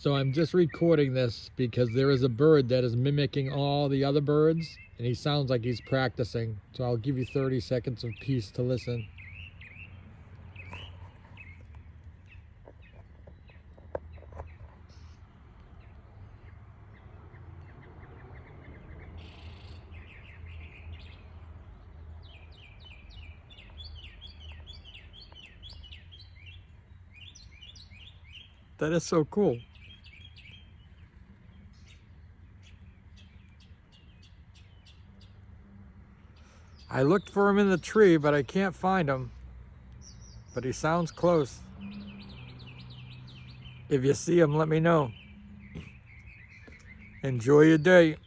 So I'm just recording this because there is a bird that is mimicking all the other birds, and he sounds like he's practicing. So I'll give you 30 seconds of peace to listen. That is so cool. I looked for him in the tree, but I can't find him. But he sounds close. If you see him, let me know. Enjoy your day.